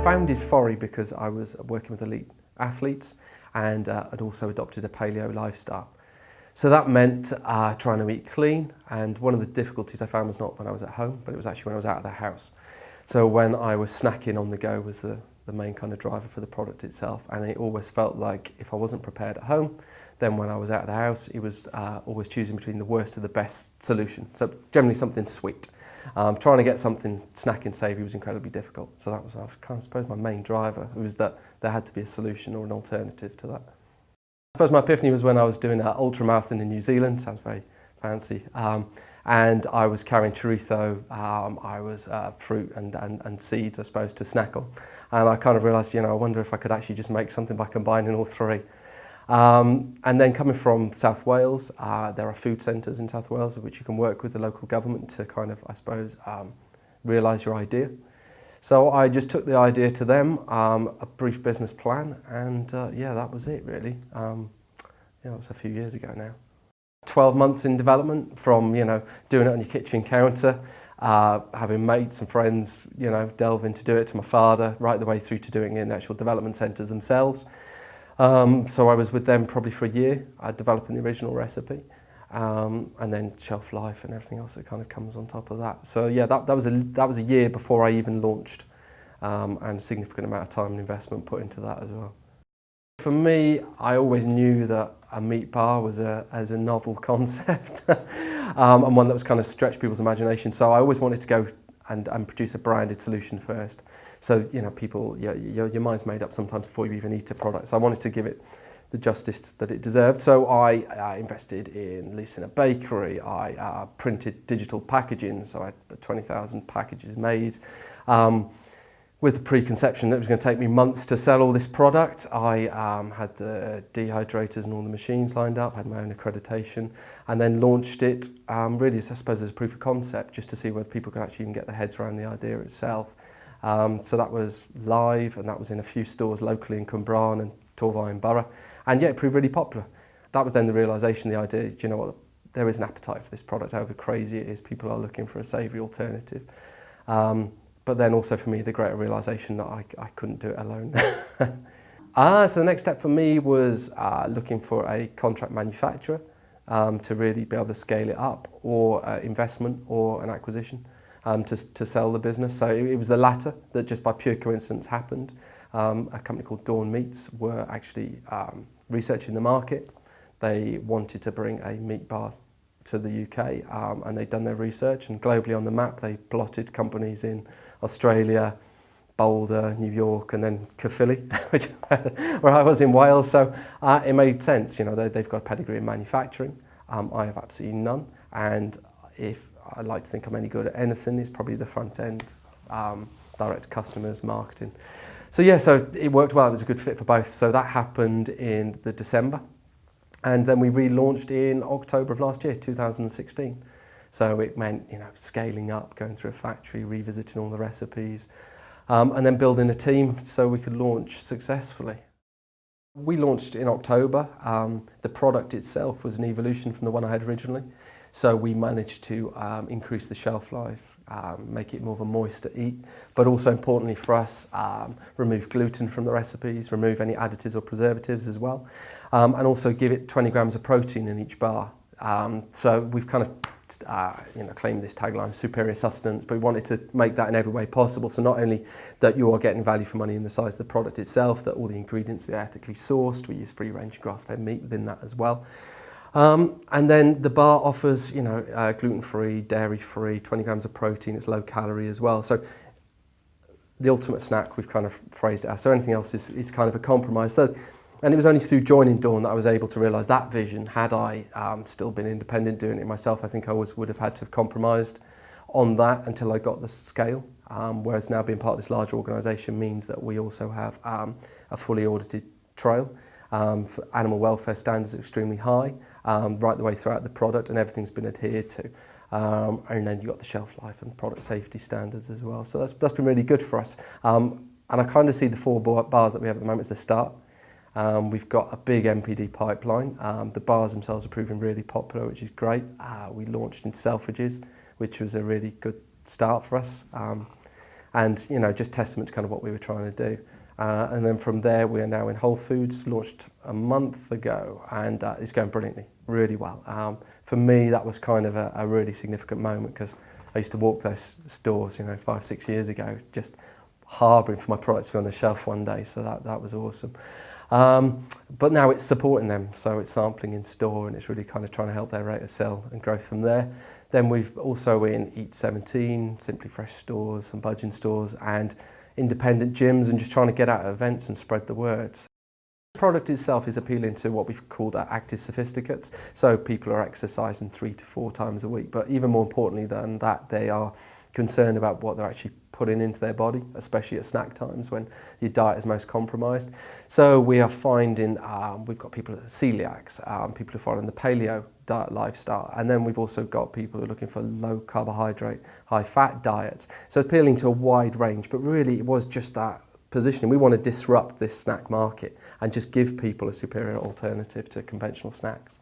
founded Fori because I was working with elite athletes and had also adopted a paleo lifestyle. So that meant trying to eat clean, and one of the difficulties I found was not when I was at home, but it was actually when I was out of the house. So when I was snacking on the go was the main kind of driver for the product itself, and it always felt like if I wasn't prepared at home, then when I was out of the house, it was always choosing between the worst to the best solution. So generally something sweet. Trying to get something snacking savoury was incredibly difficult. So that was, I suppose, my main driver. It was that there had to be a solution or an alternative to that. I suppose my epiphany was when I was doing an ultramarathon in New Zealand. Sounds very fancy. And I was carrying chorizo, I was fruit and seeds, I suppose, to snack on. And I kind of realised, I wonder if I could actually just make something by combining all three. And then coming from South Wales, there are food centres in South Wales of which you can work with the local government to kind of, I suppose, realise your idea. So I just took the idea to them, a brief business plan, and yeah, that was it really. It was a few years ago now. 12 months in development, from doing it on your kitchen counter, having mates and friends delve in to do it, to my father, right the way through to doing it in the actual development centres themselves. So I was with them probably for a year, developing the original recipe, and then shelf life and everything else that kind of comes on top of that. So yeah, that was a year before I even launched, and a significant amount of time and investment put into that as well. For me, I always knew that a meat bar was as a novel concept, and one that was kind of stretched people's imagination. So I always wanted to go and produce a branded solution first. So people, your mind's made up sometimes before you even eat a product. So I wanted to give it the justice that it deserved. So I invested in leasing a bakery. I printed digital packaging, so I had 20,000 packages made. With the preconception that it was going to take me months to sell all this product. I had the dehydrators and all the machines lined up, had my own accreditation, and then launched it really, I suppose, as a proof of concept, just to see whether people could actually even get their heads around the idea itself. So that was live, and that was in a few stores locally in Cwmbran and Torfaen Borough, and yeah, it proved really popular. That was then the realisation, the idea, do you know what, there is an appetite for this product, however crazy it is, people are looking for a savoury alternative. But then also for me, the greater realisation that I couldn't do it alone. So the next step for me was looking for a contract manufacturer to really be able to scale it up, or investment or an acquisition to sell the business. So it was the latter that just by pure coincidence happened. A company called Dawn Meats were actually researching the market. They wanted to bring a meat bar to the UK, and they'd done their research, and globally on the map they plotted companies in Australia, Boulder, New York, and then Caerphilly, which where I was in Wales. So it made sense. They've got a pedigree in manufacturing. I have absolutely none, and if I like to think I'm any good at anything, it's probably the front end, direct to customers, marketing. So yeah, so it worked well. It was a good fit for both. So that happened in the December, and then we relaunched in October of last year, 2016. So it meant, scaling up, going through a factory, revisiting all the recipes, and then building a team so we could launch successfully. We launched in October. The product itself was an evolution from the one I had originally. So we managed to increase the shelf life, make it more of a moist to eat, but also importantly for us, remove gluten from the recipes, remove any additives or preservatives as well, and also give it 20 grams of protein in each bar. So we've kind of claimed this tagline, superior sustenance, but we wanted to make that in every way possible. So not only that you are getting value for money in the size of the product itself, that all the ingredients are ethically sourced. We use free-range grass-fed meat within that as well. And then the bar offers, gluten-free, dairy-free, 20 grams of protein. It's low calorie as well. So the ultimate snack, we've kind of phrased it as. So anything else is kind of a compromise. So, and it was only through joining Dawn that I was able to realise that vision. Had I still been independent doing it myself, I think I would have had to have compromised on that until I got the scale. Whereas now being part of this larger organisation means that we also have a fully audited trail. For animal welfare standards are extremely high, right the way throughout the product, and everything's been adhered to. And then you've got the shelf life and product safety standards as well. So that's been really good for us. And I kind of see the 4 bars that we have at the moment as the start. We've got a big MPD pipeline. The bars themselves are proving really popular, which is great. We launched into Selfridges, which was a really good start for us. And, you know, just testament to kind of what we were trying to do. And then from there, we are now in Whole Foods, launched a month ago, and it's going brilliantly, really well. For me, that was kind of a really significant moment, because I used to walk those stores, you know, 5-6 years ago, just harbouring for my products to be on the shelf one day, so that was awesome. But now it's supporting them, so it's sampling in store, and it's really kind of trying to help their rate of sale and growth from there. Then we've also in Eat 17, Simply Fresh stores, some budgeting stores, and independent gyms, and just trying to get out at events and spread the word. The product itself is appealing to what we've called active sophisticates, so people are exercising 3 to 4 times a week, but even more importantly than that, they are concerned about what they're actually putting into their body, especially at snack times when your diet is most compromised. So we are finding, we've got people at celiacs, people who are following the paleo diet lifestyle, and then we've also got people who are looking for low carbohydrate, high fat diets. So appealing to a wide range, but really it was just that positioning. We want to disrupt this snack market and just give people a superior alternative to conventional snacks.